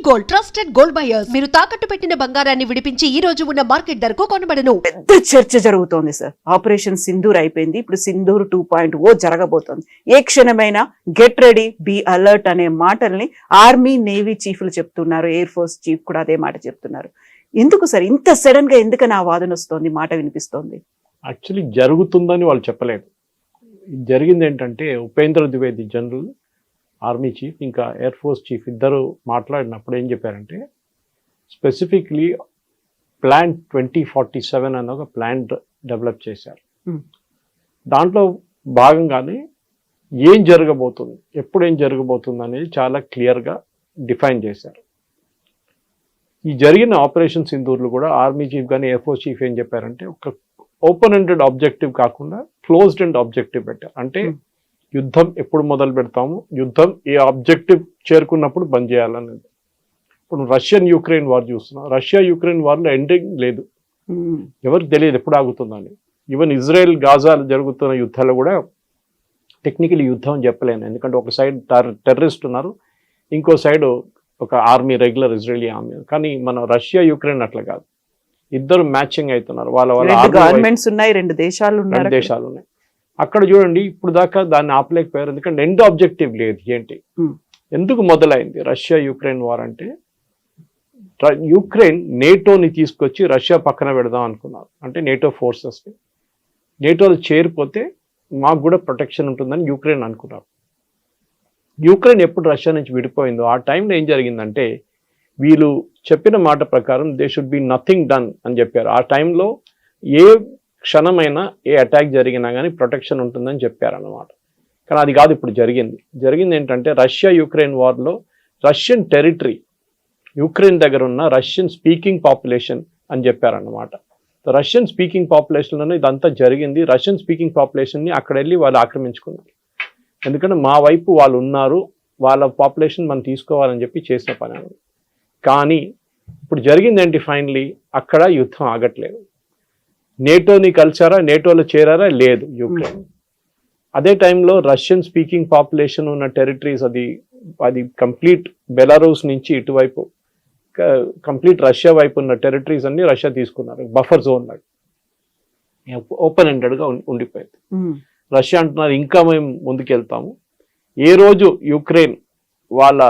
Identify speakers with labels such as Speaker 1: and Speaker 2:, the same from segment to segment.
Speaker 1: Gold trusted gold buyers మీరు తాకట్టు పెట్టిన బంగారాన్ని విడిపించి ఈ రోజు ఉన్న మార్కెట్ ధరకు కొనబడను.
Speaker 2: పెద్ద చర్చ జరుగుతోంది సార్. ఆపరేషన్ సింధూర్ అయిపోయింది, ఇప్పుడు సింధూర్ 2.0 జరగబోతోంది. ఏ క్షణమైనా గెట్ రెడీ, బీ అలర్ట్ అనే మాటల్ని ఆర్మీ నేవీ చీఫ్లు చెప్తున్నారు, ఎయిర్ ఫోర్స్ చీఫ్ కూడా అదే మాట చెప్తున్నారు. ఎందుకు సార్ ఇంత సడన్ గా ఎందుకని ఆ వాదన వస్తోంది, మాట వినిపిస్తోంది?
Speaker 3: యాక్చువల్లీ జరుగుతుందని వాళ్ళు చెప్పలేదు. జరిగింది ఏంటంటే Upendra Dwivedi general army chief ఇంకా ఎయిర్ ఫోర్స్ చీఫ్ ఇద్దరు మాట్లాడినప్పుడు ఏం చెప్పారంటే స్పెసిఫిక్లీ ప్లాన్ 2047 అన్న ఒక ప్లాన్ డెవలప్ చేశారు. దాంట్లో భాగంగానే ఏం జరగబోతుంది, ఎప్పుడు ఏం జరగబోతుంది అనేది చాలా క్లియర్గా డిఫైన్ చేశారు. ఈ జరిగిన ఆపరేషన్ సింధూర్లు కూడా ఆర్మీ చీఫ్ కానీ ఎయిర్ ఫోర్స్ చీఫ్ ఏం చెప్పారంటే ఒక ఓపెన్ ఎండెడ్ ఆబ్జెక్టివ్ కాకుండా క్లోజ్డ్ ఎండ్ ఆబ్జెక్టివ్ పెట్టారు. అంటే యుద్ధం ఎప్పుడు మొదలు పెడతాము, యుద్ధం ఏ ఆబ్జెక్టివ్ చేరుకున్నప్పుడు బంద్ చేయాలనేది. ఇప్పుడు రష్యన్ యుక్రెయిన్ వార్ చూస్తున్నాం. రష్యా యుక్రెయిన్ వార్లో ఎండింగ్ లేదు, ఎవరికి తెలియదు ఎప్పుడు ఆగుతుందని. ఈవెన్ ఇజ్రాయెల్ గాజా జరుగుతున్న యుద్ధాలు కూడా టెక్నికల్ యుద్ధం అని చెప్పలేను, ఎందుకంటే ఒక సైడ్ టెర్రరిస్ట్ ఉన్నారు, ఇంకో సైడ్ ఒక ఆర్మీ, రెగ్యులర్ ఇజ్రాయలీ ఆర్మీ. కానీ మన రష్యా యుక్రెయిన్ అట్లా కాదు, ఇద్దరు మ్యాచింగ్ అవుతున్నారు. వాళ్ళ
Speaker 2: గవర్నమెంట్స్ ఉన్నాయి, రెండు దేశాలు
Speaker 3: ఉన్నాయి. అక్కడ చూడండి ఇప్పుడు దాకా దాన్ని ఆపలేకపోయారు, ఎందుకంటే ఎండ్ ఆబ్జెక్టివ్ లేదు. ఏంటి, ఎందుకు మొదలైంది రష్యా యుక్రెయిన్ వార్ అంటే యుక్రెయిన్ నేటోని తీసుకొచ్చి రష్యా పక్కన పెడదాం అనుకున్నారు. అంటే నేటో ఫోర్సెస్ని నేటోలో చేరిపోతే మాకు కూడా ప్రొటెక్షన్ ఉంటుందని యుక్రెయిన్ అనుకున్నారు. యుక్రెయిన్ ఎప్పుడు రష్యా నుంచి విడిపోయిందో ఆ టైంలో ఏం జరిగిందంటే వీళ్ళు చెప్పిన మాట ప్రకారం they should be nothing done అని చెప్పారు. ఆ టైంలో ఏ క్షణమైనా ఏ అటాక్ జరిగినా కానీ ప్రొటెక్షన్ ఉంటుందని చెప్పారన్నమాట. కానీ అది కాదు ఇప్పుడు జరిగింది ఏంటంటే రష్యా యుక్రెయిన్ వార్లో రష్యన్ టెరిటరీ, యుక్రెయిన్ దగ్గర ఉన్న రష్యన్ స్పీకింగ్ పాపులేషన్ అని చెప్పారన్నమాట. రష్యన్ స్పీకింగ్ పాపులేషన్లోనే ఇదంతా జరిగింది. రష్యన్ స్పీకింగ్ పాపులేషన్ని అక్కడ వెళ్ళి వాళ్ళు ఆక్రమించుకున్నారు. ఎందుకంటే మా వైపు వాళ్ళు ఉన్నారు, వాళ్ళ పాపులేషన్ మనం తీసుకోవాలని చెప్పి చేసిన పని అని. కానీ ఇప్పుడు జరిగింది ఏంటి, ఫైనలీ అక్కడ యుద్ధం ఆగట్లేదు. నేటోని కలిసారా, నేటోలో చేరారా, లేదు యుక్రెయిన్. అదే టైంలో రష్యన్ స్పీకింగ్ పాపులేషన్ ఉన్న టెరిటరీస్ అది కంప్లీట్ బెలారూస్ నుంచి ఇటువైపు కంప్లీట్ రష్యా వైపు ఉన్న టెరిటరీస్ అన్ని రష్యా తీసుకున్నారు. బఫర్ జోన్ లాగా ఓపెన్ ఎండెడ్గా ఉండిపోయింది. రష్యా అంటున్నారు ఇంకా మేము ముందుకెళ్తాము, ఏ రోజు యుక్రెయిన్ వాళ్ళ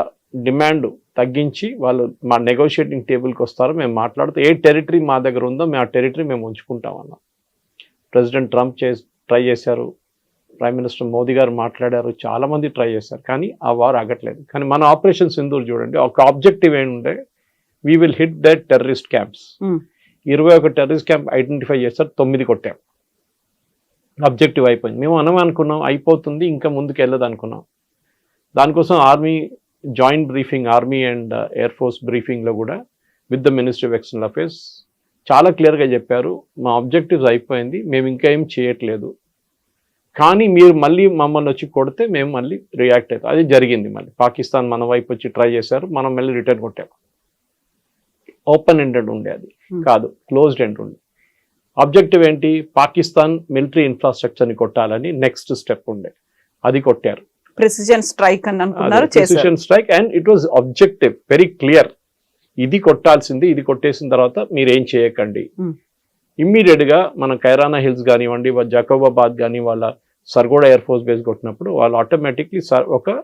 Speaker 3: డిమాండ్ తగ్గించి వాళ్ళు మా నెగోషియేటింగ్ టేబుల్కి వస్తారో మేము మాట్లాడుతూ ఏ టెరిటరీ మా దగ్గర ఉందో మేము ఆ టెరిటరీ మేము ఉంచుకుంటామన్నాం. ప్రెసిడెంట్ ట్రంప్ ట్రై చేశారు, ప్రైమ్ మినిస్టర్ మోదీ గారు మాట్లాడారు, చాలామంది ట్రై చేశారు, కానీ ఆ వార్ ఆగట్లేదు. కానీ మన ఆపరేషన్ సింధూర్ చూడండి, ఒక ఆబ్జెక్టివ్ ఏంటంటే we will hit that terrorist camps. 21 terrorist camp identify చేస్తారు, 9 కొట్టాం. ఆబ్జెక్టివ్ అయిపోయింది. మేము అనుకున్నాం అయిపోతుంది, ఇంకా ముందుకు వెళ్ళదు అనుకున్నాం. దానికోసం army joint briefing, army and air force బ్రీఫింగ్లో కూడా with the ministry of external affairs చాలా క్లియర్గా చెప్పారు, మా ఆబ్జెక్టివ్స్ అయిపోయింది, మేము ఇంకా ఏం చేయట్లేదు, కానీ మీరు మళ్ళీ మమ్మల్ని వచ్చి కొడితే మేము మళ్ళీ రియాక్ట్ అవుతాం. అది జరిగింది. మళ్ళీ పాకిస్తాన్ మన వైపు వచ్చి ట్రై చేశారు, మనం మళ్ళీ రిటర్న్ కొట్టాము. ఓపెన్ ఎండెడ్ ఉండే, అది కాదు క్లోజ్డ్ ఎండ్ ఉండే. ఆబ్జెక్టివ్ ఏంటి, పాకిస్తాన్ మిలిటరీ ఇన్ఫ్రాస్ట్రక్చర్ని కొట్టాలని నెక్స్ట్ స్టెప్ ఉండే, అది కొట్టారు.
Speaker 2: ప్రెసిజన్ స్ట్రైక్ అని అనుకున్నారు,
Speaker 3: precision strike, and it was objective very clear, ఇది కొట్టాల్సింది, ఇది కొట్టేసిన తర్వాత మీరేం చేయకండి. ఇమ్మీడియట్ గా మన కైరానా హిల్స్ కానివ్వండి, జకోబాబాద్ కానీ వాళ్ళ సర్గోడా ఎయిర్ ఫోర్స్ బేస్ కొట్టినప్పుడు వాళ్ళు ఆటోమేటిక్లీ ఒక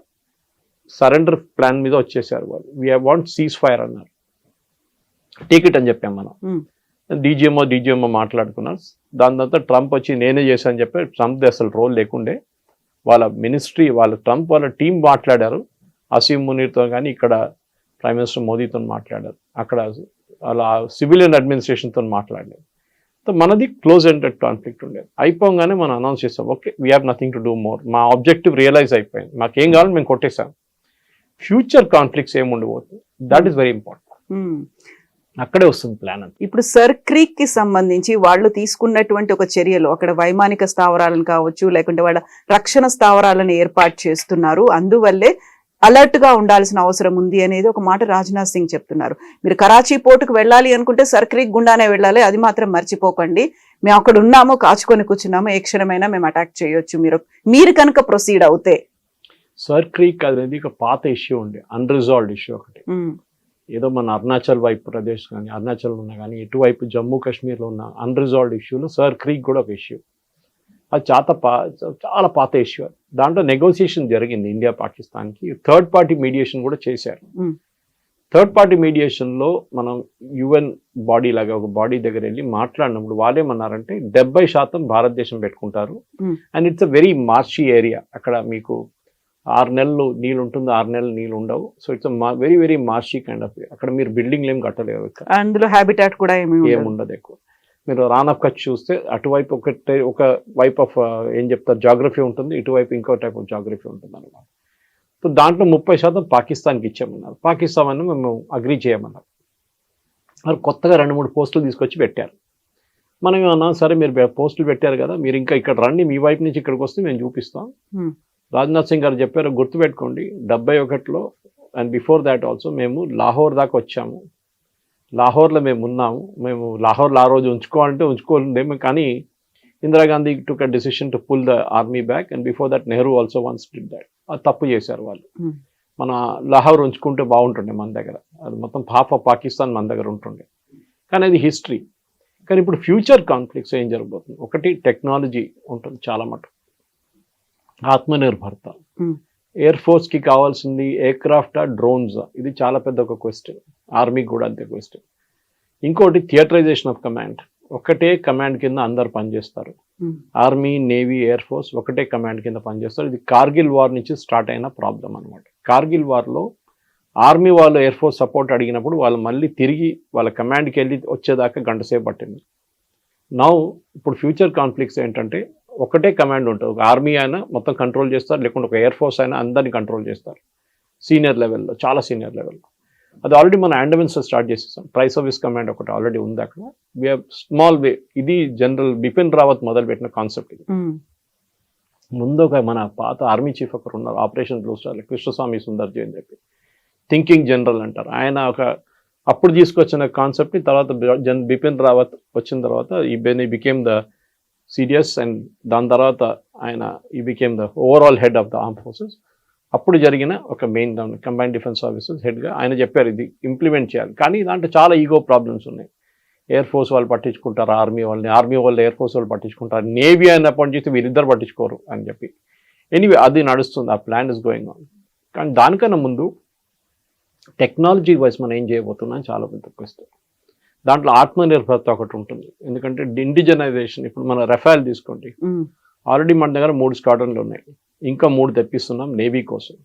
Speaker 3: సరెండర్ ప్లాన్ మీద వచ్చేసారు. వాళ్ళు వీ వాంట్ సీజ్ ఫైర్ అన్నారు, టికెట్ అని చెప్పాం మనం. డీజీఎంఓ మాట్లాడుకున్నారు. దాని తర్వాత ట్రంప్ వచ్చి నేనే చేశాను చెప్పి ట్రంప్ అసలు రోల్ లేకుండే, వాళ్ళ మినిస్ట్రీ ట్రంప్ వాళ్ళ టీం మాట్లాడారు, అసీం మునీర్తో కానీ ఇక్కడ ప్రైమ్ మినిస్టర్ మోదీతో మాట్లాడారు, అక్కడ వాళ్ళ సివిలియన్ అడ్మినిస్ట్రేషన్తో మాట్లాడారు. మనది క్లోజ్ ఎండెడ్ కాన్ఫ్లిక్ట్ ఉండేది. అయిపోగానే మనం అనౌన్స్ చేస్తాం, okay we have nothing to do more, మా ఆబ్జెక్టివ్ రియలైజ్ అయిపోయింది, మాకేం కావాలని మేము కొట్టేసాం. ఫ్యూచర్ కాన్ఫ్లిక్ట్స్ ఏమి ఉండబోతుంది, దట్ ఈస్ వెరీ ఇంపార్టెంట్. అక్కడే వస్తుంది ప్లాన్.
Speaker 2: ఇప్పుడు సర్ క్రీక్ కి సంబంధించి వాళ్ళు తీసుకున్నటువంటి ఒక చర్యలు, అక్కడ వైమానిక స్థావరాలను కావచ్చు, లేకుంటే వాళ్ళ రక్షణ స్థావరాలను ఏర్పాటు చేస్తున్నారు, అందువల్లే అలర్ట్ గా ఉండాల్సిన అవసరం ఉంది అనేది ఒక మాట రాజ్నాథ్ సింగ్ చెప్తున్నారు. మీరు కరాచీ పోర్టుకు వెళ్ళాలి అనుకుంటే సర్ క్రీక్ గుండానే వెళ్ళాలి, అది మాత్రం మర్చిపోకండి, మేము అక్కడ ఉన్నాము, కాచుకొని కూర్చున్నాము, ఏ క్షణమైనా మేము అటాక్ చేయొచ్చు మీరు కనుక ప్రొసీడ్ అవుతే.
Speaker 3: సర్ క్రీక్ అనేది ఒక పాత ఇష్యూ ఉండే, అన్రిజాల్వ్డ్ ఇష్యూ ఒకటి. ఏదో మన అరుణాచల్ వైపు ప్రదేశ్ కానీ అరుణాచల్ ఉన్నా కానీ ఎటువైపు జమ్మూ కాశ్మీర్లో ఉన్న అన్రిజాల్వ్డ్ ఇష్యూలో సర్ క్రీక్ కూడా ఒక ఇష్యూ. అది చాలా పాత ఇష్యూ. దాంట్లో నెగోసియేషన్ జరిగింది ఇండియా పాకిస్తాన్కి. థర్డ్ పార్టీ మీడియేషన్ కూడా చేశారు. థర్డ్ పార్టీ మీడియేషన్లో మనం యుఎన్ బాడీ లాగా ఒక బాడీ దగ్గర వెళ్ళి మాట్లాడినప్పుడు వాళ్ళేమన్నారంటే 70% భారతదేశం పెట్టుకుంటారు. And it's a very marshy area. అక్కడ మీకు 6 నెలలు నీళ్ళు ఉంటుంది, 6 నెలలు నీళ్ళు ఉండవు. So it's very very marshy kind of. అక్కడ మీరు బిల్డింగ్లు ఏం కట్టలేవు,
Speaker 2: అందులో హ్యాబిటాట్ కూడా
Speaker 3: ఏముండదు ఎక్కువ. మీరు రాన్ ఆఫ్ కచ్ చూస్తే అటువైపు ఒక వైప్ ఆఫ్ ఏం చెప్తారు జాగ్రఫీ ఉంటుంది, ఇటువైపు ఇంకో టైప్ ఆఫ్ జాగ్రఫీ ఉంటుంది అనమాట. సో దాంట్లో 30% పాకిస్తాన్కి ఇచ్చామన్నారు. పాకిస్తాన్ అని మేము అగ్రీ చేయమన్నారు. మరి కొత్తగా 2-3 పోస్టులు తీసుకొచ్చి పెట్టారు. మనం ఏమన్నా సరే మీరు పోస్టులు పెట్టారు కదా, మీరు ఇంకా ఇక్కడ రండి, మీ వైపు నుంచి ఇక్కడికి వస్తే మేము చూపిస్తాం. రాజ్నాథ్ సింగ్ గారు చెప్పారు, గుర్తుపెట్టుకోండి 71లో అండ్ బిఫోర్ దాట్ ఆల్సో మేము లాహోర్ దాకా వచ్చాము, లాహోర్లో మేము ఉన్నాము, మేము లాహోర్లో ఆ రోజు ఉంచుకోవాలంటే ఉంచుకోలేము, కానీ ఇందిరాగాంధీ టుక్ a decision to pull the army back and before that Nehru also once did that. అది తప్పు చేశారు వాళ్ళు. మన లాహోర్ ఉంచుకుంటే బాగుంటుండే మన దగ్గర, అది మొత్తం హాఫ్ ఆఫ్ పాకిస్తాన్ మన దగ్గర ఉంటుండే, కానీ అది హిస్టరీ. కానీ ఇప్పుడు ఫ్యూచర్ కాన్ఫ్లిక్ట్స్ ఏం జరగబోతుంది? ఒకటి టెక్నాలజీ ఉంటుంది చాలా మటుకు, ఆత్మనిర్భరత. ఎయిర్ ఫోర్స్కి కావాల్సింది ఎయిర్ క్రాఫ్ట్, డ్రోన్స్, ఇది చాలా పెద్ద ఒక క్వశ్చన్. ఆర్మీకి కూడా అంతే క్వశ్చన్. ఇంకోటి థియేటరైజేషన్ ఆఫ్ కమాండ్. ఒకటే కమాండ్ కింద అందరు పనిచేస్తారు. ఆర్మీ, నేవీ, ఎయిర్ ఫోర్స్ ఒకటే కమాండ్ కింద పనిచేస్తారు. ఇది కార్గిల్ వార్ నుంచి స్టార్ట్ అయిన ప్రాబ్లం అనమాట. కార్గిల్ వార్లో ఆర్మీ వాళ్ళు ఎయిర్ ఫోర్స్ సపోర్ట్ అడిగినప్పుడు వాళ్ళు మళ్ళీ తిరిగి వాళ్ళ కమాండ్కి వెళ్ళి వచ్చేదాకా గంట సేపు పట్టింది. నౌ ఇప్పుడు ఫ్యూచర్ కాన్ఫ్లిక్ట్స్ ఏంటంటే ఒకటే కమాండ్ ఉంటుంది. ఒక ఆర్మీ అయినా మొత్తం కంట్రోల్ చేస్తారు, లేకుంటే ఒక ఎయిర్ ఫోర్స్ అయినా అందరినీ కంట్రోల్ చేస్తారు సీనియర్ లెవెల్లో, చాలా సీనియర్ లెవెల్లో. అది ఆల్రెడీ మన అండమాన్స్ స్టార్ట్ చేసేసాం. ట్రై సర్వీస్ కమాండ్ ఒకటి ఆల్రెడీ ఉంది అక్కడ. We're small way. ఇది జనరల్ బిపిన్ రావత్ మొదలుపెట్టిన కాన్సెప్ట్. ఇది ముందు ఒక మన పాత ఆర్మీ చీఫ్ ఒకరు ఉన్నారు, operation blue star, Krishnaswamy Sundarji అని చెప్పి, థింకింగ్ జనరల్ అంటారు ఆయన. అప్పుడు తీసుకొచ్చిన కాన్సెప్ట్ని తర్వాత బిపిన్ రావత్ వచ్చిన తర్వాత he became the CDS and దాని తర్వాత ఆయన he became the overall head of the arm forces. అప్పుడు జరిగిన ఒక మెయిన్ కంబైన్డ్ డిఫెన్స్ సర్వీసెస్ హెడ్గా ఆయన చెప్పారు ఇది ఇంప్లిమెంట్ చేయాలి. కానీ దాంట్లో చాలా ఈగో ప్రాబ్లమ్స్ ఉన్నాయి. ఎయిర్ ఫోర్స్ వాళ్ళు పట్టించుకుంటారు ఆర్మీ వాళ్ళని, ఆర్మీ వాళ్ళు ఎయిర్ ఫోర్స్ వాళ్ళు పట్టించుకుంటారు, నేవీ అని అపాయింట్ చేస్తే వీరిద్దరు పట్టించుకోరు అని చెప్పి. ఎనీవే అది నడుస్తుంది, ఆ ప్లాన్ ఇస్ గోయింగ్ ఆన్. కానీ దానికన్నా ముందు టెక్నాలజీ వైజ్ మనం ఏం చేయబోతున్నాం చాలా పెద్ద క్వశ్చన్. దాంట్లో ఆత్మనిర్భరత ఒకటి ఉంటుంది. ఎందుకంటే ఇండిజనైజేషన్. ఇప్పుడు మన రఫాల్ తీసుకోండి, ఆల్రెడీ మన దగ్గర 3 స్క్వాడ్రన్లు ఉన్నాయి, ఇంకా 3 తెప్పిస్తున్నాం నేవీ కోసం.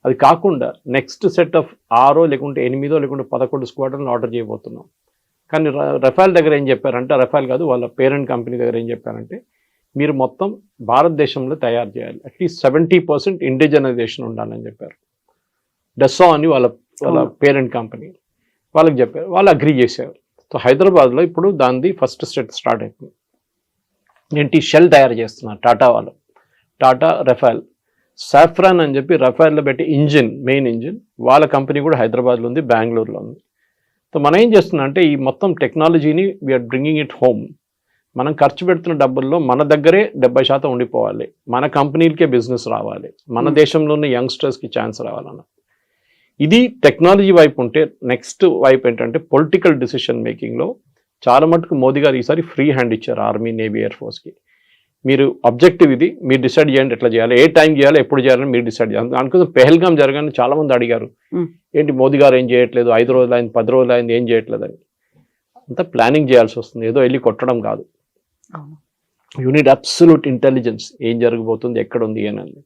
Speaker 3: అది కాకుండా నెక్స్ట్ సెట్ ఆఫ్ 6 లేకుంటే 8 లేకుంటే 11 స్క్వాడ్రన్లు ఆర్డర్ చేయబోతున్నాం. కానీ రఫాల్ దగ్గర ఏం చెప్పారంటే, రఫాల్ కాదు వాళ్ళ పేరెంట్ కంపెనీ దగ్గర ఏం చెప్పారంటే, మీరు మొత్తం భారతదేశంలో తయారు చేయాలి, అట్లీస్ట్ 70% ఇండిజనైజేషన్ ఉండాలని చెప్పారు. డెస్సా అని వాళ్ళ పేరెంట్ కంపెనీ వాళ్ళకి చెప్పారు, వాళ్ళు అగ్రీ చేశారు. సో హైదరాబాద్లో ఇప్పుడు దానిది ఫస్ట్ స్టార్ట్ అయిపోయింది. ఏంటి, షెల్ తయారు చేస్తున్నారు టాటా వాళ్ళు, టాటా రఫాల్. సాఫ్రాన్ అని చెప్పి రఫాల్లో పెట్టి మెయిన్ ఇంజిన్ వాళ్ళ కంపెనీ కూడా హైదరాబాద్లో ఉంది, బెంగళూరులో ఉంది. సో మనం ఏం చేస్తున్నాం అంటే ఈ మొత్తం టెక్నాలజీని వీఆర్ బ్రింగింగ్ ఇట్ హోమ్. మనం ఖర్చు పెడుతున్న డబ్బుల్లో మన దగ్గరే 70% ఉండిపోవాలి, మన కంపెనీలకే బిజినెస్ రావాలి, మన దేశంలో ఉన్న యంగ్స్టర్స్కి ఛాన్స్ రావాలన్న. ఇది టెక్నాలజీ వైపు ఉంటే, నెక్స్ట్ వైపు ఏంటంటే పొలిటికల్ డిసిషన్ మేకింగ్లో చాలా మటుకు మోదీ గారు ఈసారి ఫ్రీ హ్యాండ్ ఇచ్చారు ఆర్మీ, నేవీ, ఎయిర్ ఫోర్స్కి. మీరు ఆబ్జెక్టివ్ ఇది, మీరు డిసైడ్ చేయండి ఎట్లా చేయాలి, ఏ టైం చేయాలి, ఎప్పుడు చేయాలని మీరు డిసైడ్ చేయాలి. అనుకుంటే పెహల్గాం జరగాలని చాలా మంది అడిగారు, ఏంటి మోదీ గారు ఏం చేయట్లేదు, 5 రోజులు అయింది, 10 రోజులు అయింది, ఏం చేయట్లేదు అని. అంతా ప్లానింగ్ చేయాల్సి వస్తుంది, ఏదో వెళ్ళి కొట్టడం కాదు. యూ నీడ్ అబ్సల్యూట్ ఇంటెలిజెన్స్, ఏం జరగబోతుంది, ఎక్కడ ఉంది అని.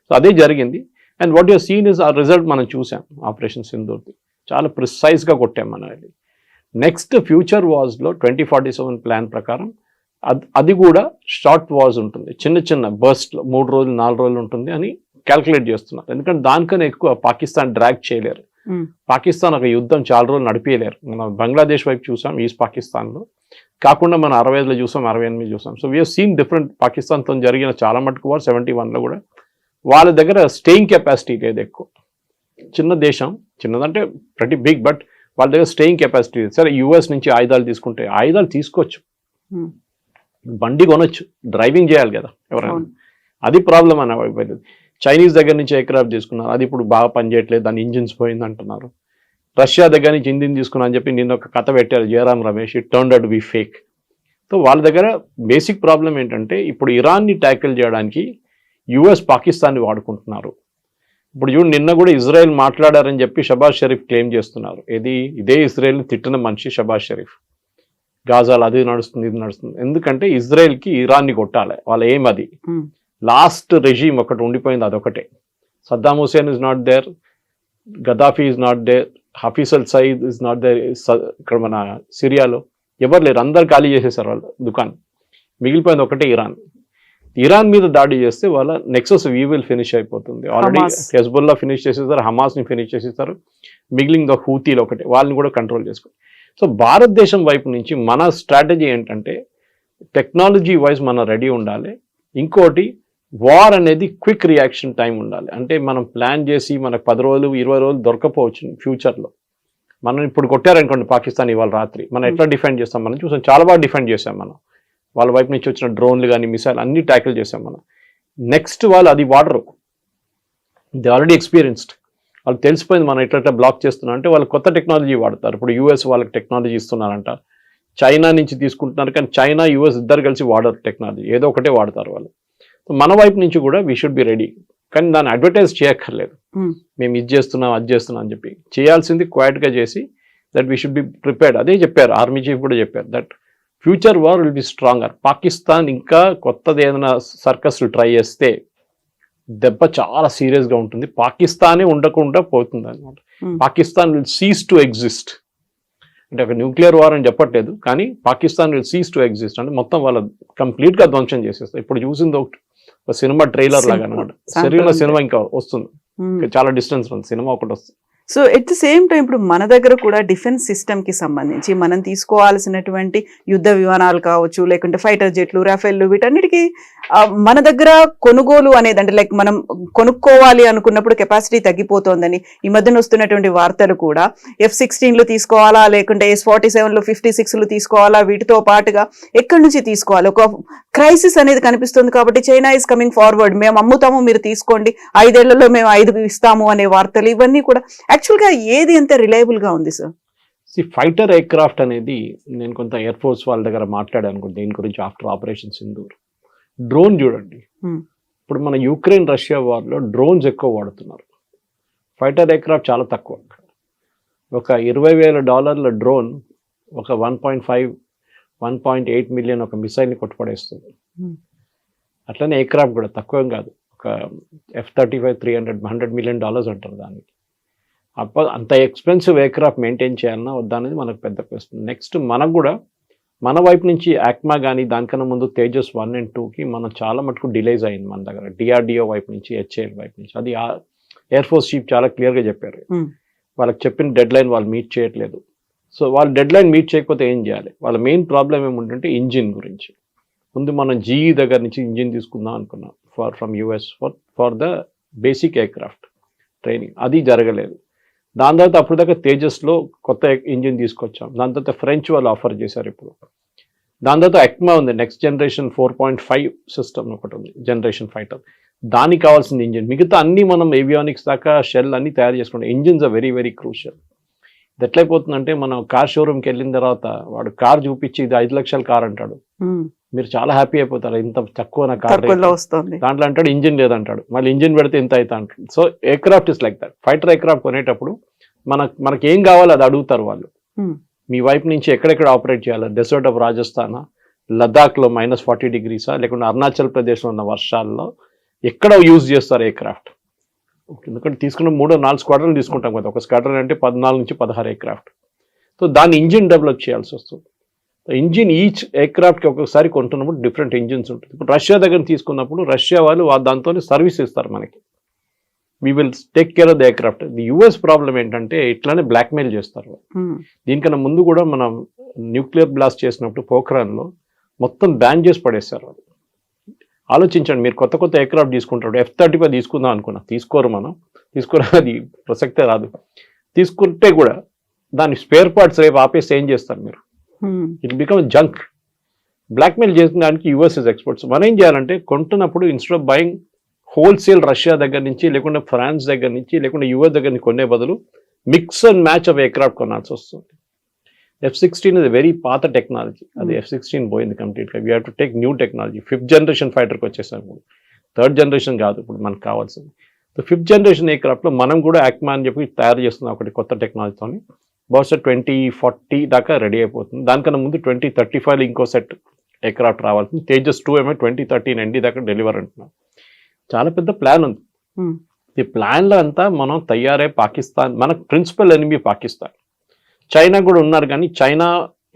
Speaker 3: సో అదే జరిగింది. And what your seen is a result మనం చూసాం ఆపరేషన్ సింధూర్ది. చాలా ప్రిసైజ్గా కొట్టాం మనం. నెక్స్ట్ ఫ్యూచర్ వార్స్లో 2047 ప్లాన్ ప్రకారం అది కూడా షార్ట్ వార్స్ ఉంటుంది, చిన్న చిన్న బర్స్ట్లో 3 రోజులు 4 రోజులు ఉంటుంది అని క్యాల్కులేట్ చేస్తున్నారు. ఎందుకంటే దానికన్నా ఎక్కువ పాకిస్తాన్ డ్రాగ్ చేయలేరు. పాకిస్తాన్ ఒక యుద్ధం చాలా రోజులు నడిపేయలేరు. మనం బంగ్లాదేశ్ వైపు చూసాం, ఈస్ట్ పాకిస్తాన్లో కాకుండా మనం 65లో చూసాం, 68 చూసాం. So we have seen different. పాకిస్తాన్తో జరిగిన చాలా మటుకు వార్ 71లో కూడా వాళ్ళ దగ్గర స్టేయింగ్ కెపాసిటీ లేదు ఎక్కువ. చిన్న దేశం, చిన్నదంటే ప్రతి బిగ్, బట్ వాళ్ళ దగ్గర స్టేయింగ్ కెపాసిటీ. సరే యుఎస్ నుంచి ఆయుధాలు తీసుకుంటే ఆయుధాలు తీసుకోవచ్చు, బండి కొనొచ్చు, డ్రైవింగ్ చేయాలి కదా ఎవరైనా, అది ప్రాబ్లం అని అయిపోయింది. చైనీస్ దగ్గర నుంచి ఎయిర్ క్రాఫ్ట్ తీసుకున్నారు, అది ఇప్పుడు బాగా పనిచేయట్లేదు, దాని ఇంజిన్స్ పోయింది అంటున్నారు. రష్యా దగ్గర నుంచి ఇంజిన్ తీసుకున్నా అని చెప్పి నిన్న ఒక కథ పెట్టారు Jayaram Ramesh, it turned out to be fake. So వాళ్ళ దగ్గర బేసిక్ ప్రాబ్లం ఏంటంటే ఇప్పుడు ఇరాన్ని ట్యాకిల్ చేయడానికి యుఎస్ పాకిస్తాన్ని వాడుకుంటున్నారు. ఇప్పుడు చూడు నిన్న కూడా ఇజ్రాయెల్ మాట్లాడారని చెప్పి షబాజ్ షరీఫ్ క్లెయిమ్ చేస్తున్నారు. ఇదే ఇజ్రాయెల్ని తిట్టిన మనిషి షబాజ్ షరీఫ్. గాజాలు అది నడుస్తుంది ఇది నడుస్తుంది, ఎందుకంటే ఇజ్రాయెల్కి ఇరాన్ని కొట్టాలి, వాళ్ళ ఏం అది. లాస్ట్ రెజీమ్ ఒకటి ఉండిపోయింది, అదొకటే. Saddam Hussein is not there, Gaddafi is not there, Hafiz al Saeed is not there. ఇక్కడ మన సిరియాలో ఎవరు లేరు, అందరు ఖాళీ చేసేసారు వాళ్ళ దుకాణం. మిగిలిపోయింది ఒకటే ఇరాన్. ఇరాన్ మీద దాడి చేస్తే వాళ్ళ నెక్సస్ వీవిల్ ఫినిష్ అయిపోతుంది. ఆల్రెడీ హెజ్బుల్లా ఫినిష్ చేసేస్తారు, హమాస్ని ఫినిష్ చేసేస్తారు, మిగిలిన హూతీలు ఒకటే, వాళ్ళని కూడా కంట్రోల్ చేసుకోవాలి. సో భారతదేశం వైపు నుంచి మన స్ట్రాటజీ ఏంటంటే టెక్నాలజీ వైజ్ మనం రెడీ ఉండాలి. ఇంకోటి వార్ అనేది క్విక్ రియాక్షన్ టైం ఉండాలి. అంటే మనం ప్లాన్ చేసి మనకు 10 రోజులు 20 రోజులు దొరకపోవచ్చు ఫ్యూచర్లో. మనం ఇప్పుడు కొట్టారనుకోండి పాకిస్తాన్ ఇవాళ రాత్రి, మనం ఎట్లా డిఫెండ్ చేస్తాం మనం చూసాం, చాలా బాగా డిఫెండ్ చేసాం మనం. వాళ్ళ వైపు నుంచి వచ్చిన డ్రోన్లు కానీ మిసైల్ అన్ని ట్యాకిల్ చేసాం మనం. నెక్స్ట్ వాళ్ళు అది వాడరు, దే ఆల్రెడీ ఎక్స్పీరియన్స్డ్, వాళ్ళు తెలిసిపోయింది మనం ఎట్లా బ్లాక్ చేస్తున్నాం. అంటే వాళ్ళు కొత్త టెక్నాలజీ వాడతారు. ఇప్పుడు యూఎస్ వాళ్ళకి టెక్నాలజీ ఇస్తున్నారంట, చైనా నుంచి తీసుకుంటున్నారు, కానీ చైనా యూఎస్ ఇద్దరు కలిసి వాడరు టెక్నాలజీ, ఏదో ఒకటే వాడతారు వాళ్ళు. మన వైపు నుంచి కూడా వీ షుడ్ బి రెడీ, కానీ దాన్ని అడ్వర్టైజ్ చేయక్కర్లేదు. మేము ఇది చేస్తున్నాం అది చేస్తున్నాం అని చెప్పి చేయాల్సింది క్వైట్గా చేసి that we should be prepared. అదే చెప్పారు ఆర్మీ చీఫ్ కూడా చెప్పారు, that future war will be stronger. Pakistan ఇంకా కొత్తది ఏదైనా సర్కస్లు ట్రై చేస్తే దెబ్బ చాలా సీరియస్గా ఉంటుంది. పాకిస్తానే ఉండకుండా పోతుంది అనమాట. Pakistan will cease to exist. అంటే ఒక న్యూక్లియర్ వార్ అని చెప్పట్లేదు, కానీ Pakistan will cease to exist అంటే మొత్తం వాళ్ళ కంప్లీట్గా ధ్వంసం చేసేస్తారు. ఇప్పుడు చూసింది ఒక సినిమా ట్రైలర్ లాగా అనమాట. సరైన సినిమా ఇంకా వస్తుంది, చాలా డిస్టెన్స్ ఉంది, సినిమా ఒకటి వస్తుంది.
Speaker 2: So at the same time ఇప్పుడు మన దగ్గర కూడా డిఫెన్స్ సిస్టమ్ కి సంబంధించి మనం తీసుకోవాల్సినటువంటి యుద్ధ విమానాలు కావచ్చు, లేకుంటే ఫైటర్ జెట్లు, రాఫెల్లు, వీటన్నిటికీ మన దగ్గర కొనుగోలు అనేది అంటే లైక్ మనం కొనుక్కోవాలి అనుకున్నప్పుడు కెపాసిటీ తగ్గిపోతోందని ఈ మధ్యన వస్తున్నటువంటి వార్తలు కూడా F-16లు తీసుకోవాలా, లేకుంటే S-47లు 56లు తీసుకోవాలా, వీటితో పాటుగా ఎక్కడి నుంచి తీసుకోవాలి, ఒక క్రైసిస్ అనేది కనిపిస్తుంది. కాబట్టి చైనా ఇస్ కమింగ్ ఫార్వర్డ్, మేము అమ్ముతాము మీరు తీసుకోండి, 5 ఏళ్లలో మేము 5 ఇస్తాము అనే వార్తలు, ఇవన్నీ కూడా యాక్చువల్గా ఏది ఎంత రిలయబుల్ గా ఉంది సార్?
Speaker 3: ఫైటర్ ఎయిర్ క్రాఫ్ట్ అనేది నేను కొంత ఎయిర్ ఫోర్స్ వాళ్ళ దగ్గర మాట్లాడాను దీని గురించి ఆఫ్టర్ ఆపరేషన్ సింధూర్. డ్రోన్ చూడండి, ఇప్పుడు మన యుక్రెయిన్ రష్యా వార్లో డ్రోన్స్ ఎక్కువ వాడుతున్నారు, ఫైటర్ ఎయిర్ క్రాఫ్ట్ చాలా తక్కువ. ఒక $20,000 డ్రోన్ ఒక 1.8 మిలియన్ ఒక మిసైల్ని కొట్టుపడేస్తుంది. అట్లనే ఎయిర్ క్రాఫ్ట్ కూడా తక్కువ కాదు, ఒక F-35 $100 million అంటారు దానికి. అంత ఎక్స్పెన్సివ్ ఎయిర్ క్రాఫ్ట్ మెయింటైన్ చేయాలన్నా వద్దా అనేది మనకు పెద్ద క్వశ్చన్. నెక్స్ట్ మనకు కూడా మన వైపు నుంచి యాక్మా కానీ దానికన్నా ముందు తేజస్ 1 and 2కి మనం చాలా మటుకు డిలేస్ అయింది మన దగ్గర, DRDO వైపు నుంచి, HAL వైపు నుంచి. అది ఎయిర్ ఫోర్స్ చీఫ్ చాలా క్లియర్గా చెప్పారు, వాళ్ళకి చెప్పిన డెడ్ లైన్ వాళ్ళు మీట్ చేయట్లేదు. సో వాళ్ళు డెడ్ లైన్ మీట్ చేయకపోతే ఏం చేయాలి? వాళ్ళ మెయిన్ ప్రాబ్లం ఏముంటుంటే ఇంజిన్ గురించి. ముందు మనం GE దగ్గర నుంచి ఇంజిన్ తీసుకుందాం అనుకున్నాం from US for the basic air craft training, అది జరగలేదు. దాని తర్వాత అప్పుడు దాకా తేజస్లో కొత్త ఇంజిన్ తీసుకొచ్చాం, దాని తర్వాత ఫ్రెంచ్ వాళ్ళు ఆఫర్ చేశారు ఇప్పుడు. దాని తర్వాత ఎక్మా ఉంది, నెక్స్ట్ జనరేషన్ 4.5 సిస్టమ్ ఒకటి ఉంది, జనరేషన్ ఫైటర్, దానికి కావాల్సిన ఇంజిన్. మిగతా అన్ని మనం ఏవియానిక్స్ దాకా షెల్ అన్ని తయారు చేసుకుంటాం. Engines are very very crucial. ఇది ఎట్లయిపోతుందంటే మనం కార్ షోరూమ్కి వెళ్ళిన తర్వాత వాడు కార్ చూపించి ఇది 5 లక్షల కార్ అంటాడు, మీరు చాలా హ్యాపీ అయిపోతారు, ఇంత తక్కువ నా కార్ వస్తుంది, దాంట్లో అంటాడు ఇంజిన్ లేదంటాడు, మళ్ళీ ఇంజిన్ పెడితే ఇంత అవుతా అంటాడు. So air craft is like that. Fighter air craft కొనేటప్పుడు మనకి ఏం కావాలో అది అడుగుతారు వాళ్ళు. మీ వైపు నుంచి ఎక్కడెక్కడ ఆపరేట్ చేయాలి, డెసర్ట్ ఆఫ్ రాజస్థానా, లదాఖ్లో -40 degrees లేకుంటే అరుణాచల్ ప్రదేశ్లో ఉన్న వర్షాల్లో ఎక్కడ యూజ్ చేస్తారు ఎయిర్ క్రాఫ్ట్. ఎందుకంటే తీసుకున్న 3-4 స్క్వాడ్రన్లు తీసుకుంటాం కదా, ఒక స్క్వాడ్రన్ అంటే 14 నుంచి 16 ఎయిర్ క్రాఫ్ట్. సో దాన్ని ఇంజిన్ డెవలప్ చేయాల్సి వస్తుంది. ఇంజిన్ ఈచ్ ఎయిర్ క్రాఫ్ట్కి ఒక్కొక్కసారి కొంటున్నప్పుడు డిఫరెంట్ ఇంజిన్స్ ఉంటుంది. ఇప్పుడు రష్యా దగ్గర తీసుకున్నప్పుడు రష్యా వాళ్ళు దాంతో సర్వీస్ ఇస్తారు మనకి, we will take care of the air craft. The US problem ఏంటంటే ఇట్లానే బ్లాక్మెయిల్ చేస్తారు. దీనికన్నా ముందు కూడా మనం న్యూక్లియర్ బ్లాస్ట్ చేసినప్పుడు పోఖ్రాన్లో మొత్తం బ్యాన్ చేసి పడేస్తారు వాళ్ళు. ఆలోచించండి, మీరు కొత్త కొత్త ఎయిర్ క్రాఫ్ట్ తీసుకుంటారు, F-35 తీసుకుందాం అనుకున్నా, తీసుకోరు, అది ప్రసక్తే రాదు. తీసుకుంటే కూడా దాని స్పేర్ పార్ట్స్ రేపు ఆపేసి ఏం చేస్తారు మీరు? It become junk. బ్లాక్మెయిల్ చేసిన యూఎస్ ఇస్ ఎక్స్పర్ట్స్. మనం ఏం చేయాలంటే కొంటున్నప్పుడు instead of buying wholesale Russia దగ్గర నుంచి, లేకుంటే ఫ్రాన్స్ దగ్గర నుంచి, లేకుంటే యూఎస్ దగ్గర నుంచి కొనే బదులు mix and match of aircraft కొనాల్సి వస్తుంది. F-16 ఇస్ వెరీ పాత టెక్నాలజీ, అది F-16 పోయింది కంప్లీట్గా. We have to take new technology. 5th generation ఫైటర్కి వచ్చేసాం ఇప్పుడు, 3rd జనరేషన్ కాదు ఇప్పుడు మనకు కావాల్సింది. సో 5th జనరేషన్ ఎయిర్క్రాఫ్ట్లో మనం కూడా యాక్మా అని చెప్పి తయారు చేస్తున్నాం ఒకటి కొత్త టెక్నాలజీతో. బహుశా 2040 దాకా రెడీ అయిపోతుంది. దానికన్నా ముందు 2035 ఇంకో సెట్ ఎయిర్క్రాఫ్ట్ రావాల్సింది. తేజస్ 2 ఏమో 2013 ఎండి దాకా డెలివర్ అంటున్నాం. చాలా పెద్ద ప్లాన్ ఉంది. ఈ ప్లాన్లో అంతా మనం తయారై పాకిస్తాన్, మనకు ప్రిన్సిపల్ ఎనిమీ పాకిస్తాన్. చైనా కూడా ఉన్నారు, కానీ చైనా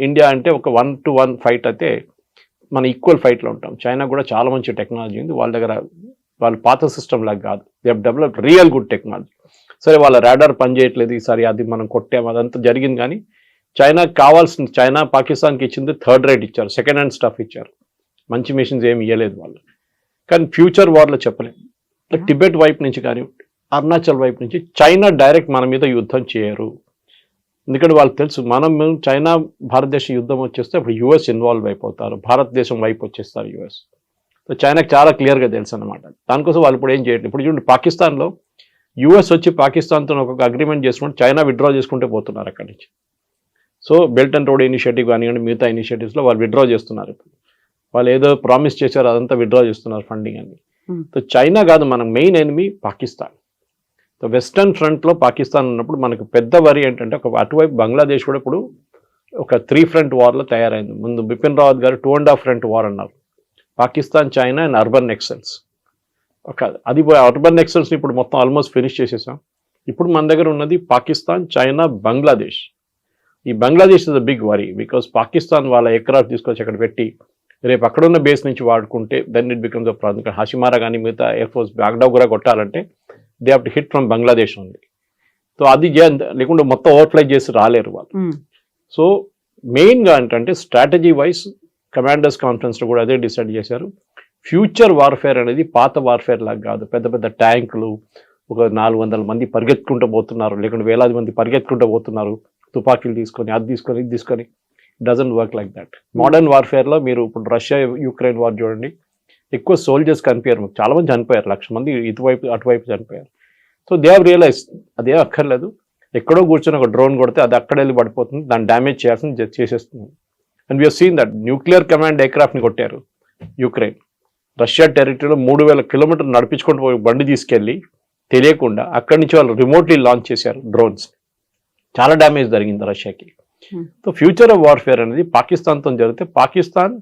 Speaker 3: ఇండియా అంటే ఒక 1-to-1 ఫైట్ అయితే మన ఈక్వల్ ఫైట్లో ఉంటాం. చైనా కూడా చాలా మంచి టెక్నాలజీ ఉంది వాళ్ళ దగ్గర, వాళ్ళ పాత సిస్టమ్ లాగా కాదు. They have developed real good technology. సరే వాళ్ళ రాడార్ పనిచేయట్లేదు ఈసారి, అది మనం కొట్టాము, అదంతా జరిగింది. కానీ చైనాకి కావాల్సింది, చైనా పాకిస్తాన్కి ఇచ్చింది 3rd రేట్ ఇచ్చారు, 2nd హ్యాండ్ స్టఫ్ ఇచ్చారు, మంచి మిషన్స్ ఏమి ఇవ్వలేదు వాళ్ళు. కానీ ఫ్యూచర్ వార్లో చెప్పలేము. టిబెట్ వైపు నుంచి కానీ అరుణాచల్ వైపు నుంచి చైనా డైరెక్ట్ మన మీద యుద్ధం చేయరు. ఎందుకంటే వాళ్ళకి తెలుసు మనం చైనా భారతదేశ యుద్ధం వచ్చేస్తే అప్పుడు యుఎస్ ఇన్వాల్వ్ అయిపోతారు, భారతదేశం వైపు వచ్చేస్తారు యుఎస్. సో చైనాకి చాలా క్లియర్గా తెలుసు అనమాట. దానికోసం వాళ్ళు ఇప్పుడు ఏం చేయట్లేదు. ఇప్పుడు చూడండి, పాకిస్తాన్లో యుఎస్ వచ్చి పాకిస్తాన్తో ఒక అగ్రిమెంట్ చేసుకుంటే చైనా విత్డ్రా చేసుకుంటే పోతున్నారు అక్కడి నుంచి. So belt and road initiative కానివ్వండి, మిగతా ఇనిషియేటివ్స్లో వాళ్ళు విత్డ్రా చేస్తున్నారు. ఇప్పుడు వాళ్ళు ఏదో ప్రామిస్ చేశారు అదంతా విత్డ్రా చేస్తున్నారు ఫండింగ్ అని. సో చైనా కాదు మన main enemy Pakistan. So western ఫ్రంట్లో పాకిస్తాన్ ఉన్నప్పుడు మనకు పెద్ద వరి ఏంటంటే, ఒక అటువైపు బంగ్లాదేశ్ కూడా ఇప్పుడు ఒక 3 ఫ్రంట్ వార్లో తయారైంది. ముందు బిపిన్ రావత్ గారు 2.5 ఫ్రంట్ వార్ అన్నారు. Pakistan, China and urban Naxals. అది అర్బన్ నెక్సల్స్ని ఇప్పుడు మొత్తం ఆల్మోస్ట్ ఫినిష్ చేసేసాం. ఇప్పుడు మన దగ్గర ఉన్నది పాకిస్తాన్, చైనా, బంగ్లాదేశ్. ఈ Bangladesh is a big worry, because Pakistan వాళ్ళ ఎయిర్క్రాఫ్ట్ తీసుకొచ్చి అక్కడ పెట్టి రేపు అక్కడున్న బేస్ నుంచి వాడుకుంటే then it becomes a problem. Hasimara కానీ మిగతా ఎయిర్ఫోర్స్ బాగ్డోగ్రా కొట్టాలంటే they have to hit from Bangladesh ఉంది. సో అది లేకుంటే మొత్తం ఓవర్ఫ్లై చేసి రాలేరు వాళ్ళు. సో మెయిన్గా ఏంటంటే స్ట్రాటజీ వైజ్ కమాండర్స్ కాన్ఫరెన్స్లో కూడా అదే డిసైడ్ చేశారు. ఫ్యూచర్ వార్ఫేర్ అనేది పాత వార్ఫేర్ లాగా కాదు. పెద్ద పెద్ద ట్యాంకులు, ఒక 400 మంది పరిగెత్తుకుంటూ పోతున్నారు, లేకుంటే వేలాది మంది పరిగెత్తుకుంటూ పోతున్నారు తుపాకీలు తీసుకొని, అది తీసుకొని, ఇది తీసుకొని. Doesn't work like that. Modern వార్ఫేర్లో మీరు ఇప్పుడు రష్యా యుక్రెయిన్ వార్ చూడండి, ఎక్కువ సోల్జర్స్ కనిపించారు, చాలా మంది చనిపోయారు, 1,00,000 మంది ఇటువైపు అటువైపు చనిపోయారు. సో దే హ్యావ్ రియలైజ్ అదే అక్కర్లేదు, ఎక్కడో కూర్చొని ఒక డ్రోన్ కొడితే అది అక్కడ వెళ్ళి పడిపోతుంది, దాన్ని డ్యామేజ్ చేయాల్సింది చేసేస్తుంది. And we seen that nuclear command ఎయిర్క్రాఫ్ట్ని కొట్టారు యుక్రెయిన్. రష్యా టెరిటరీలో 3,000 కిలోమీటర్లు నడిపించుకుంటూ పోయి బండి తీసుకెళ్ళి తెలియకుండా అక్కడి నుంచి వాళ్ళు రిమోట్లీ లాంచ్ చేశారు డ్రోన్స్. చాలా డ్యామేజ్ జరిగింది రష్యాకి. సో ఫ్యూచర్ ఆఫ్ వార్ఫేర్ అనేది పాకిస్తాన్తో జరిగితే, పాకిస్తాన్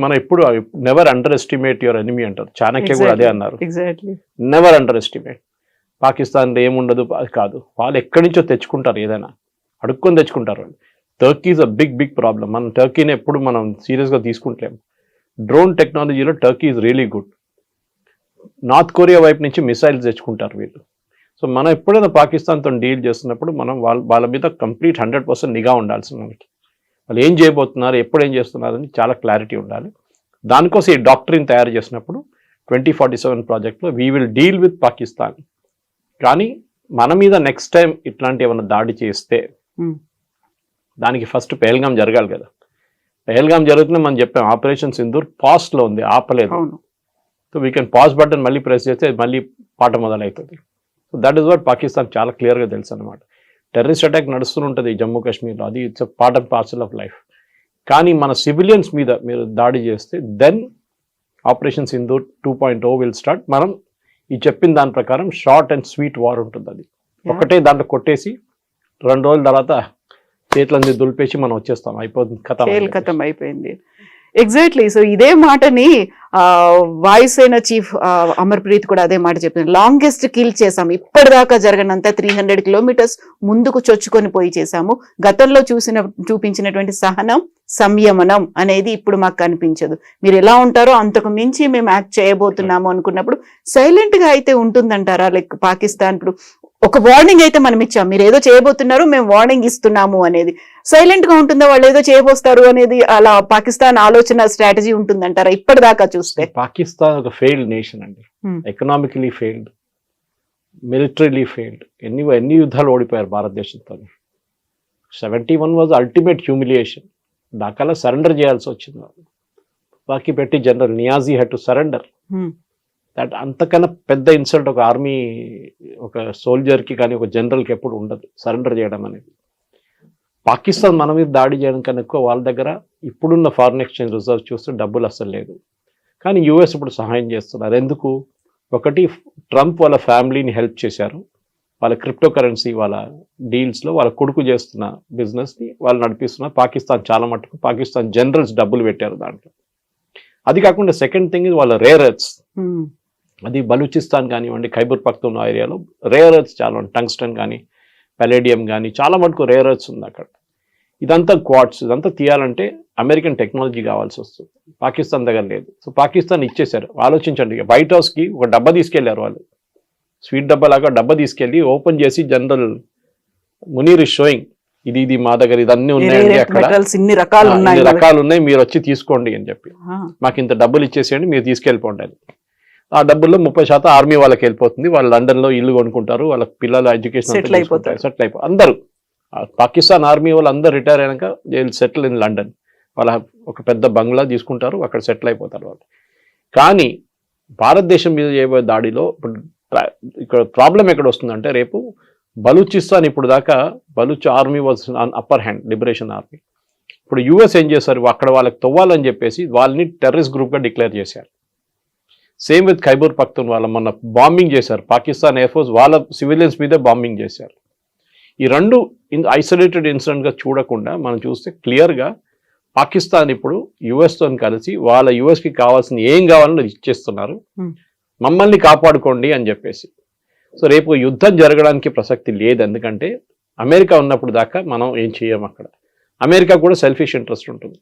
Speaker 3: మనం ఎప్పుడు never under estimate your enemy అంటారు. చాణక్య కూడా అదే అన్నారు, నెవర్ అండర్ ఎస్టిమేట్. పాకిస్తాన్లో ఏముండదు అది కాదు, వాళ్ళు ఎక్కడి నుంచో తెచ్చుకుంటారు, ఏదైనా అడుక్కొని తెచ్చుకుంటారు వాళ్ళు. Turkey is a big problem. మనం టర్కీని ఎప్పుడు మనం సీరియస్గా తీసుకుంటలేము. డ్రోన్ టెక్నాలజీలో Turkey is really good. North Korea వైపు నుంచి మిసైల్స్ తెచ్చుకుంటారు వీళ్ళు. సో మనం ఎప్పుడైనా పాకిస్తాన్తో డీల్ చేస్తున్నప్పుడు మనం వాళ్ళ మీద కంప్లీట్ 100% నిఘా ఉండాల్సింది. మనకి వాళ్ళు ఏం చేయబోతున్నారు, ఎప్పుడు ఏం చేస్తున్నారు అని చాలా క్లారిటీ ఉండాలి. దానికోసం ఈ డాక్టరీని తయారు చేసినప్పుడు 2047 ప్రాజెక్ట్లో we will deal with Pakistan. కానీ మన మీద నెక్స్ట్ టైం ఇట్లాంటి ఏమైనా దాడి చేస్తే దానికి ఫస్ట్ పెహల్గాం జరగాలి కదా. పెహల్గాం జరుగుతుంది మనం చెప్పాం, ఆపరేషన్ సింధూర్ పాస్ట్లో ఉంది, ఆపలేదు. So we can pass button మళ్ళీ ప్రెస్ చేస్తే మళ్ళీ పాట మొదలవుతుంది. So that is what Pakistan చాలా క్లియర్గా తెలుసు అనమాట. టెర్రరిస్ట్ అటాక్ నడుస్తుంటుంది జమ్మూ కాశ్మీర్లో, అది it's a part and parcel of life. కానీ మన సివిలియన్స్ మీద మీరు దాడి చేస్తే then operation Sindoor 2.0 will start. మనం ఈ చెప్పిన దాని ప్రకారం షార్ట్ అండ్ స్వీట్ వార్ ఉంటుంది. అది ఒకటే దాంట్లో కొట్టేసి 2 రోజుల తర్వాత చేతులన్నీ దులిపేసి మనం వచ్చేస్తాం, అయిపోతుంది, కథం
Speaker 2: అయిపోయింది. ఎగ్జాక్ట్లీ. సో ఇదే మాటని వాయుసేన చీఫ్ అమర్ప్రీత్ కూడా అదే మాట చెప్తున్నారు. లాంగెస్ట్ కిల్ చేసాము, ఇప్పటిదాకా జరగనంత 300 కిలోమీటర్స్ ముందుకు చొచ్చుకొని పోయి చేశాము. గతంలో చూపించినటువంటి సహనం, సంయమనం అనేది ఇప్పుడు మాకు కనిపించదు. మీరు ఎలా ఉంటారో అంతకు మించి మేము యాక్ట్ చేయబోతున్నాము అనుకున్నప్పుడు సైలెంట్ గా అయితే ఉంటుందంటారా? లైక్ పాకిస్తాన్ ఇప్పుడు ఒక వార్నింగ్ అయితే మనం ఇచ్చాం, మీరు ఏదో చేయబోతున్నారు, మేము వార్నింగ్ ఇస్తున్నాము అనేది. సైలెంట్ గా ఉంటుందా, వాళ్ళు ఏదో చేయబోస్తారు అనేది? అలా పాకిస్తాన్ ఆలోచన స్ట్రాటజీ ఉంటుందంటారా ఇప్పటిదాకా చూస్తే?
Speaker 3: పాకిస్తాన్ ఒక ఫెయిల్డ్ నేషన్ అండి. Economically failed, militarily failed. ఎన్ని యుద్ధాలు ఓడిపోయారు భారతదేశంతో. 71 వాజ్ అల్టిమేట్ హ్యూమిలియేషన్. ఢాకాలో సరెండర్ చేయాల్సి వచ్చింది. బాకీ పెట్టి general Niazi had to surrender. That అంతకన్నా పెద్ద ఇన్సల్ట్ ఒక ఆర్మీ ఒక సోల్జర్కి కానీ ఒక జనరల్కి ఎప్పుడు ఉండదు సరెండర్ చేయడం అనేది. పాకిస్తాన్ మన మీద దాడి చేయడం కన్నా ఎక్కువ వాళ్ళ దగ్గర ఇప్పుడున్న ఫారిన్ ఎక్స్చేంజ్ రిజర్వ్ చూస్తే డబ్బులు అసలు లేదు. కానీ యూఎస్ ఇప్పుడు సహాయం చేస్తున్నారు. ఎందుకు? ఒకటి, ట్రంప్ వాళ్ళ ఫ్యామిలీని హెల్ప్ చేశారు. వాళ్ళ క్రిప్టో కరెన్సీ వాళ్ళ డీల్స్లో వాళ్ళ కొడుకు చేస్తున్న బిజినెస్ని వాళ్ళు నడిపిస్తున్నారు. పాకిస్తాన్ చాలా మటుకు పాకిస్తాన్ జనరల్స్ డబ్బులు పెట్టారు దాంట్లో. అది కాకుండా సెకండ్ థింగ్ వాళ్ళ రేర్ ఎర్త్స్, అది బలూచిస్తాన్ కానివ్వండి, ఖైబర్ పఖ్తూన్ఖా ఏరియాలో రేర్ ఎర్త్స్ చాలా ఉంది. టంగ్స్టన్ కానీ పెలేడియం కానీ చాలా మటుకు రేర్ ఎర్త్స్ ఉంది అక్కడ. ఇదంతా క్వార్ట్స్, ఇదంతా తీయాలంటే అమెరికన్ టెక్నాలజీ కావాల్సి వస్తుంది. పాకిస్తాన్ దగ్గర లేదు. సో పాకిస్తాన్ ఇచ్చేశారు. ఆలోచించండి, వైట్ హౌస్కి ఒక డబ్బా తీసుకెళ్లారు వాళ్ళు, స్వీట్ డబ్బా లాగా డబ్బా తీసుకెళ్ళి ఓపెన్ చేసి జనరల్ మునీర్ ఇస్ షోయింగ్ ఇది మా దగ్గర ఇదన్నీ ఉన్నాయండి, అక్కడ
Speaker 2: ఇన్ని రకాలు
Speaker 3: ఉన్నాయి, మీరు వచ్చి తీసుకోండి అని చెప్పి, మాకు ఇంత డబ్బులు ఇచ్చేసేయండి, మీరు తీసుకెళ్ళిపోండి అని. ఆ డబ్బుల్లో 30% ఆర్మీ వాళ్ళకి వెళ్ళిపోతుంది. వాళ్ళు లండన్ లో ఇల్లు కొనుక్కుంటారు, వాళ్ళ పిల్లల ఎడ్యుకేషన్ సెటిల్ అయిపోయి అందరూ పాకిస్తాన్ ఆర్మీ వాళ్ళు అందరూ రిటైర్ అయినాక సెటిల్ ఇన్ లండన్. వాళ్ళ ఒక పెద్ద బంగ్లా తీసుకుంటారు, అక్కడ సెటిల్ అయిపోతారు వాళ్ళు. కానీ భారతదేశం మీద చేయబోయే దాడిలో ఇప్పుడు ఇక్కడ ప్రాబ్లం ఎక్కడ వస్తుందంటే, రేపు బలూచిస్తాన్ ఇప్పుడు దాకా Baloch army was on upper hand, liberation army. ఇప్పుడు యూఎస్ ఏం చేశారు, అక్కడ వాళ్ళకి తవ్వాలని చెప్పేసి వాళ్ళని టెర్రరిస్ట్ గ్రూప్గా డిక్లేర్ చేశారు. సేమ్ విత్ ఖైబర్ పఖ్తూన్ వాళ్ళ మొన్న బాంబింగ్ చేశారు, పాకిస్తాన్ ఎయిర్ ఫోర్స్ వాళ్ళ సివిలియన్స్ మీదే బాంబింగ్ చేశారు. ఈ రెండు ఐసోలేటెడ్ ఇన్సిడెంట్గా చూడకుండా మనం చూస్తే క్లియర్గా పాకిస్తాన్ ఇప్పుడు యుఎస్తో కలిసి వాళ్ళ యుఎస్కి కావాల్సిన ఏం కావాలో ఇచ్చేస్తున్నారు, మమ్మల్ని కాపాడుకోండి అని చెప్పేసి. సో రేపు యుద్ధం జరగడానికి ప్రసక్తి లేదు, ఎందుకంటే అమెరికా ఉన్నప్పుడు దాకా మనం ఏం చేయం అక్కడ. అమెరికా కూడా సెల్ఫిష్ ఇంట్రెస్ట్ ఉంటుంది,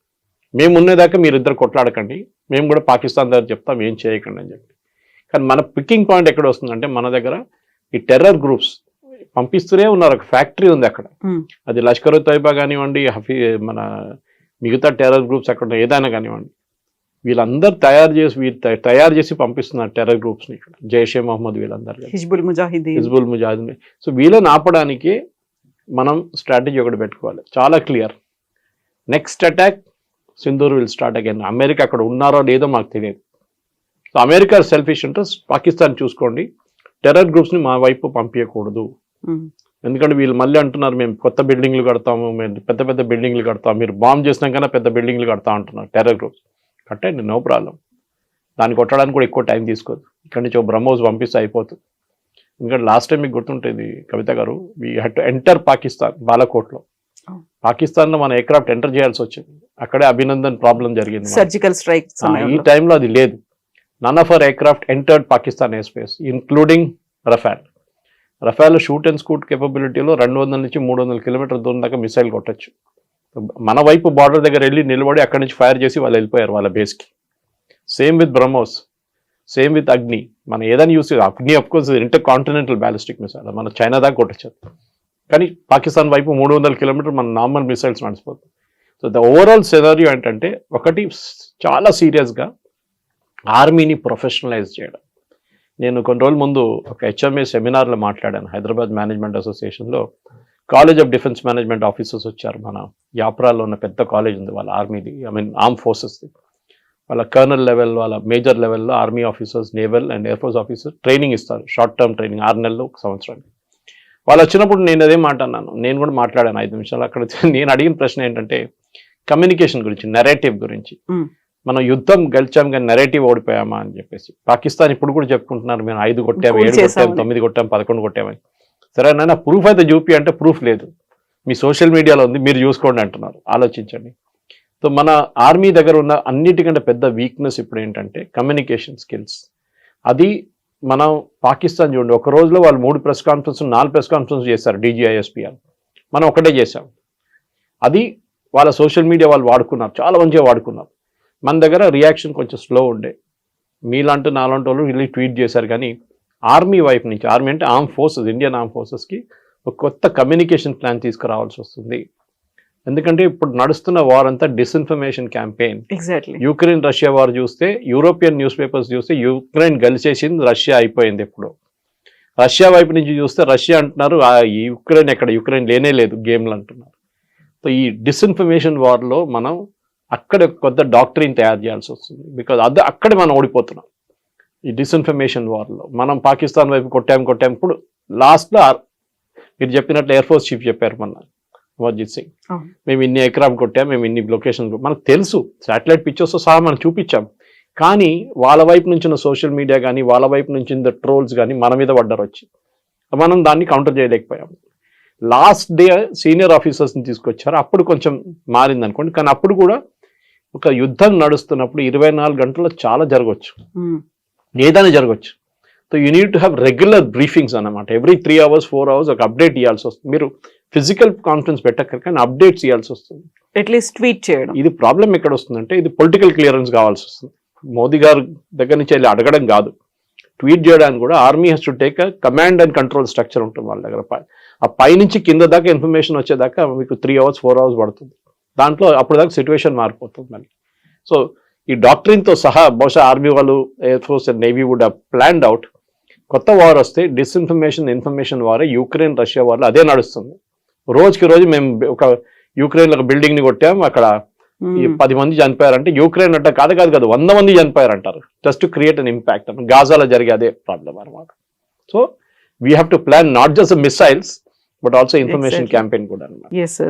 Speaker 3: మేము ఉన్నదాకా మీరు ఇద్దరు కొట్లాడకండి, మేము కూడా పాకిస్తాన్ దగ్గర చెప్తాం ఏం చేయకండి అని చెప్పి. కానీ మన పికింగ్ పాయింట్ ఎక్కడ వస్తుందంటే, మన దగ్గర ఈ టెర్రర్ గ్రూప్స్ పంపిస్తూనే ఉన్నారు. ఒక ఫ్యాక్టరీ ఉంది అక్కడ, అది లష్కర్ తోయిబా కానివ్వండి, మన మిగతా టెర్రర్ గ్రూప్స్ అక్కడ ఏదైనా కానివ్వండి, వీళ్ళందరూ తయారు చేసి పంపిస్తున్నారు టెర్రర్ గ్రూప్స్ని ఇక్కడ. జైషే మహమ్మద్ వీళ్ళందరూ, హిజ్బుల్ ముజాహిదీన్. సో వీళ్ళని ఆపడానికి మనం స్ట్రాటజీ ఒకటి పెట్టుకోవాలి చాలా clear. Next attack Sindoor will start again. America అక్కడ ఉన్నారో లేదో మాకు తెలియదు. So America selfish interest, Pakistan చూసుకోండి, టెర్రర్ గ్రూప్స్ని మా వైపు పంపించకూడదు. ఎందుకంటే వీళ్ళు మళ్ళీ అంటున్నారు మేము కొత్త బిల్డింగ్లు కడతాము, మేము పెద్ద పెద్ద బిల్డింగ్లు కడతాము, మీరు బాంబ్ చేసినాకన్నా పెద్ద బిల్డింగ్లు కడతా అంటున్నారు టెర్రర్ గ్రూప్స్. కట్టండి, నో ప్రాబ్లం, దాన్ని కొట్టడానికి కూడా ఎక్కువ టైం తీసుకోదు. ఇక్కడి నుంచి ఒక బ్రహ్మోస్ పంపిస్తే అయిపోతుంది. ఎందుకంటే లాస్ట్ టైం మీకు గుర్తుంటుంది కవిత గారు, we had to enter Pakistan, బాలాకోట్లో. పాకిస్తాన్లో మన ఎయిర్క్రాఫ్ట్ ఎంటర్ చేయాల్సి వచ్చింది, అక్కడే అభినందన్ ప్రాబ్లం జరిగింది, సర్జికల్ స్ట్రైక్. ఈ టైంలో అది లేదు. None of our aircraft entered Pakistan air space including Rafale shoot and scoot కేపబిలిటీలో 200 నుంచి 300 కిలోమీటర్ దూరం దాకా మిసైల్ కొట్టచ్చు. మన వైపు బార్డర్ దగ్గర వెళ్ళి నిలబడి అక్కడి నుంచి ఫైర్ చేసి వాళ్ళు వెళ్ళిపోయారు వాళ్ళ బేస్కి. Same with BrahMos, same with Agni. మనం ఏదైనా యూస్ చేయాలి, Agni of course intercontinental ballistic missile, మన చైనా దాకా కొట్టచ్చు. కానీ పాకిస్తాన్ వైపు 300 కిలోమీటర్ మన నార్మల్ మిసైల్స్ నడిచిపోతుంది. సో ద ఓవరాల్ సినారియో ఏంటంటే, ఒకటి చాలా సీరియస్గా ఆర్మీని ప్రొఫెషనలైజ్ చేయడం. నేను కొన్ని రోజుల ముందు ఒక హెచ్ఎంఏ సెమినార్లో మాట్లాడాను, హైదరాబాద్ మేనేజ్మెంట్ అసోసియేషన్లో. College of defence management officers వచ్చారు. మన యాప్రాలో ఉన్న పెద్ద కాలేజ్ ఉంది వాళ్ళ ఆర్మీది, ఆర్మ్ ఫోర్సెస్ది. వాళ్ళ కర్నల్ లెవెల్, వాళ్ళ మేజర్ లెవెల్లో army officers, naval and air force officers training ఇస్తారు, షార్ట్ టర్మ్ ట్రైనింగ్ 6 నెలలు 1 సంవత్సరానికి. వాళ్ళు వచ్చినప్పుడు నేను అదే మాట అన్నాను, నేను కూడా మాట్లాడాను 5 నిమిషాలు అక్కడ. నేను అడిగిన ప్రశ్న ఏంటంటే కమ్యూనికేషన్ గురించి, నెరేటివ్ గురించి. మనం యుద్ధం గెలిచాం కానీ నెరేటివ్ ఓడిపోయామా అని చెప్పేసి. పాకిస్తాన్ ఇప్పుడు కూడా చెప్పుకుంటున్నారు మేము 5 కొట్టాము, 7 కొట్టాము, 9 కొట్టాము, 11 కొట్టామని. సరే నాయన ప్రూఫ్ అయితే చూపి అంటే ప్రూఫ్ లేదు, మీ సోషల్ మీడియాలో ఉంది, మీరు చూసుకోండి అంటున్నారు. ఆలోచించండి. సో మన ఆర్మీ దగ్గర ఉన్న అన్నిటికంటే పెద్ద వీక్నెస్ ఇప్పుడు ఏంటంటే కమ్యూనికేషన్ స్కిల్స్. అది మనం పాకిస్తాన్ చూడండి, ఒక రోజులో వాళ్ళు 3 ప్రెస్ కాన్ఫరెన్స్ 4 ప్రెస్ కాన్ఫరెన్స్ చేశారు DGISPR, మనం ఒకటే చేశాం. అది వాళ్ళ సోషల్ మీడియా వాళ్ళు వాడుకున్నారు, చాలా మంచిగా వాడుకున్నారు. మన దగ్గర రియాక్షన్ కొంచెం స్లో ఉండే. మీలాంటి నాలాంటి వాళ్ళు వెళ్ళి ట్వీట్ చేశారు. కానీ ఆర్మీ వైపు నుంచి, ఆర్మీ అంటే ఆర్మ్ ఫోర్సెస్, ఇండియన్ ఆర్మ్ ఫోర్సెస్కి ఒక కొత్త కమ్యూనికేషన్ ప్లాన్ తీసుకురావాల్సి వస్తుంది. ఎందుకంటే ఇప్పుడు నడుస్తున్న వార్ అంతా disinformation campaign. Exactly. Ukraine Russia war చూస్తే, యూరోపియన్ న్యూస్ పేపర్స్ చూస్తే యుక్రెయిన్ గెలిచేసింది, రష్యా అయిపోయింది. ఇప్పుడు రష్యా వైపు నుంచి చూస్తే రష్యా అంటున్నారు, యుక్రెయిన్ ఎక్కడ, యుక్రెయిన్ లేనే లేదు గేమ్లు అంటున్నారు. సో ఈ డిస్ఇన్ఫర్మేషన్ వార్లో మనం అక్కడ కొత్త డాక్టరీని తయారు చేయాల్సి వస్తుంది. బికాజ్ అక్కడే మనం ఓడిపోతున్నాం. ఈ డిస్ఇన్ఫర్మేషన్ వార్లో మనం పాకిస్తాన్ వైపు కొట్టాం ఇప్పుడు లాస్ట్లో మీరు చెప్పినట్లు ఎయిర్ ఫోర్స్ చీఫ్ చెప్పారు మొన్న అమర్జిత్ సింగ్,
Speaker 2: అవును.
Speaker 3: మేము ఇన్ని ఎకరామ్ కొట్టాం, మేము ఇన్ని లొకేషన్ మనకు తెలుసు, శాటిలైట్ పిక్చర్స్తో సహా మనం చూపించాం. కానీ వాళ్ళ వైపు నుంచి ఉన్న సోషల్ మీడియా కానీ వాళ్ళ వైపు నుంచి ట్రోల్స్ కానీ మన మీద పడ్డారు వచ్చి, మనం దాన్ని కౌంటర్ చేయలేకపోయాం. లాస్ట్ డే సీనియర్ ఆఫీసర్స్ని తీసుకొచ్చారు, అప్పుడు కొంచెం మారింది అనుకోండి. కానీ అప్పుడు కూడా ఒక యుద్ధం నడుస్తున్నప్పుడు 24 గంటల్లో చాలా జరగవచ్చు, ఏదైనా జరగవచ్చు. So you need to have regular briefings అన్నమాట. ఎవ్రీ 3 hours 4 hours ఒక అప్డేట్ ఇవ్వాల్సి వస్తుంది. మీరు ఫిజికల్ కాన్ఫరెన్స్ పెట్టక్కర్ కానీ అప్డేట్స్ ఇవ్వాల్సి వస్తుంది,
Speaker 2: అట్లీస్ట్ ట్వీట్ చేయడం.
Speaker 3: ఇది ప్రాబ్లం ఎక్కడ వస్తుందంటే ఇది పొలిటికల్ క్లియరెన్స్ కావాల్సి వస్తుంది. మోదీ గారు దగ్గర నుంచి వెళ్ళి అడగడం కాదు, ట్వీట్ చేయడానికి కూడా army has to take command and control structure ఉంటుంది వాళ్ళ దగ్గర. ఆ పై నుంచి కింద దాకా ఇన్ఫర్మేషన్ వచ్చేదాకా మీకు 3 hours 4 hours పడుతుంది. దాంట్లో అప్పుడు దాకా సిచ్యువేషన్ మారిపోతుంది మళ్ళీ. సో ఈ డాక్టరీన్తో సహా బహుశా ఆర్మీ వాళ్ళు, air force and navy would have planned out. కొత్త వార్ వస్తే ఇన్ఫర్మేషన్ వారే యుక్రెయిన్ రష్యా వార్లో అదే నడుస్తుంది. రోజుకి రోజు మేము ఒక యుక్రెయిన్లో ఒక బిల్డింగ్ ని కొట్టాము, అక్కడ 10 మంది చనిపోయారంటే యుక్రెయిన్ అంటే కాదు 100 మంది చనిపోయారంటారు, just to create an impact. గాజాలో జరిగే అదే ప్రాబ్లం అనమాట. So we have to plan not just missiles but also information campaign కూడా అనమాట.
Speaker 2: Yes, sir.